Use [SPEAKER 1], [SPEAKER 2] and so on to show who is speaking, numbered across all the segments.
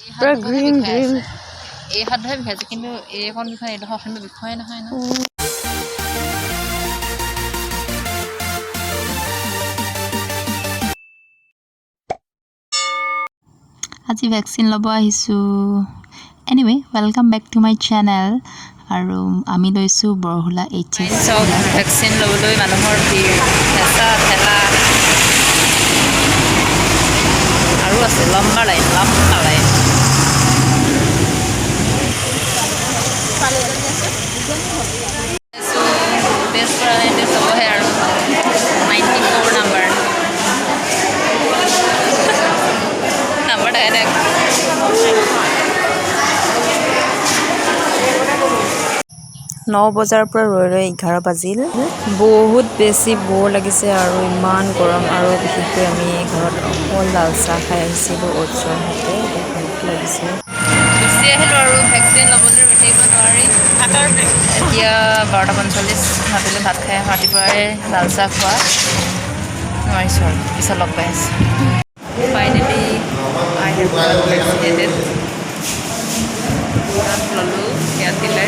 [SPEAKER 1] পুৰা green green
[SPEAKER 2] এই হাতহে বিষাইছে কিন্তু এইখন বিষয় এইডোখৰখন বিষয়ে নহয় ন
[SPEAKER 3] আজি ভ্যাকচিন ল'ব আহিছো anyway welcome back to my channel আৰু আমি লৈছো বৰহুলা এইচএছ
[SPEAKER 2] চব ভ্যাকচিন ল'বলৈ মানুহৰ ভিৰ হেঁচা ঠেলা আৰু আছে লম্বা লাইন টেষ্ট কৰা নাই টেষ্ট হ'বহে আৰু 94 নাম্বাৰ ডাইৰেক্ট
[SPEAKER 1] 9 বজাৰ পৰা ৰৈ 11 বাজিল বহুত বেছি বৰ লাগিছে আৰু ইমান গৰম আৰু বিশেষকৈ আমি ঘৰত অকল লাল চাহ খাই আহিছিলোঁ ওটছৰ সৈতে বহুত লাগিছে
[SPEAKER 2] গুচি আহিলোঁ আৰু ভেকচিন ল'বলৈ ৰৈ থাকিব নোৱাৰি এতিয়া 12:45 মাতিলে ভাত খাই ৰাতিপুৱাই লাল চাহ খোৱা নোৱাৰিছোঁ আৰু পিছত লগ পাই আছোঁ finally I have gut vaccinated ল'লোঁ ইয়াত দিলে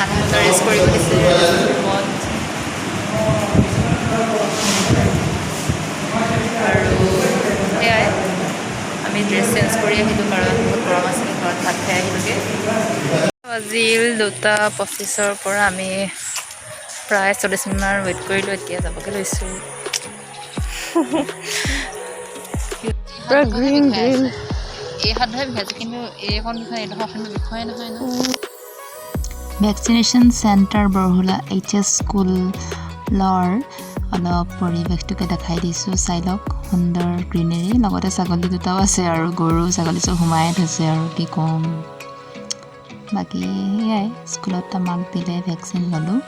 [SPEAKER 2] আধা ঘণ্টা ৰেষ্ট কৰিব দিছে ৰুমত আৰু সেয়াই আমি ড্ৰেছ চেঞ্জ কৰি আহিলোঁ কাৰণ বহুত গৰম আছিলে ঘৰত ভাত খাই আহিলোঁগৈ আজিল 2:25 পৰা আমি প্ৰায় 40 মিনিটমান ৱেইট কৰিলোঁ এতিয়া যাবগৈ লৈছোঁ
[SPEAKER 1] পুৰা গ্ৰীণ গ্ৰীণ
[SPEAKER 2] এই হাতহে বিষাইছে কিন্তু এইখন বিষয় এইডোখৰখন বিষয়ে নহয় ন
[SPEAKER 3] ভ্যাকচিনেশ্যন চেণ্টাৰ বৰহুলা এইচএছ স্কুলৰ অলপ পৰিৱেশটোকে দেখাই দিছোঁ চাই লওক সুন্দৰ গ্ৰীনেৰী লগতে ছাগলী দুটাও আছে আৰু গৰু ছাগলী চব সোমাই থৈছে আৰু কি ক'ম বাকী এয়াই স্কুলত আমাক দিলে ভেকচিন ল'লোঁ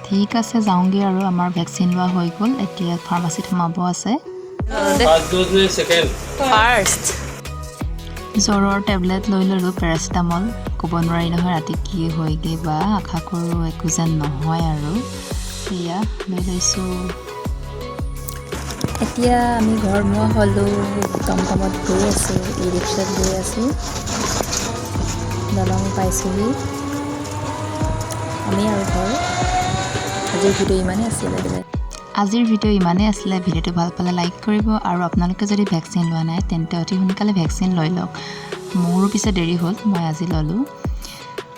[SPEAKER 3] ঠিক আছে যাওঁগৈ আৰু আমাৰ ভেকচিন লোৱা হৈ গ'ল এতিয়া ফাৰ্মাচীত সোমাব আছে
[SPEAKER 2] ফাৰ্ষ্ট
[SPEAKER 3] জ্বৰৰ টেবলেট লৈ ল'লোঁ পেৰাচিটামল ক'ব নোৱাৰি নহয় ৰাতি কি হয়গৈ বা আশা কৰোঁ একো যেন নহয় আৰু সেয়া লৈ লৈছোঁ এতিয়া আমি ঘৰমুৱা হ'লোঁ টমটমত গৈ আছোঁ ই ৰিক্সাত গৈ আছোঁ দলং পাইছোঁহি আমি আৰু ঘৰ আজিৰ ভিডিঅ' ইমানেই আছিলে ভিডিঅ'টো ভাল পালে লাইক কৰিব আৰু আপোনালোকে যদি ভেকচিন লোৱা নাই তেন্তে অতি সোনকালে ভেকচিন লৈ লওক মোৰো পিছে দেৰি হ'ল মই আজি ল'লোঁ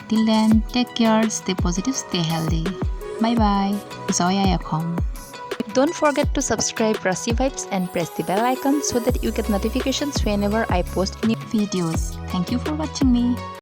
[SPEAKER 3] till then take care stay positive stay healthy bye bye জয় আই Assam Don't forget to subscribe rashivibes and press the bell icon so that you get notifications whenever I post new videos. Thank you for watching me.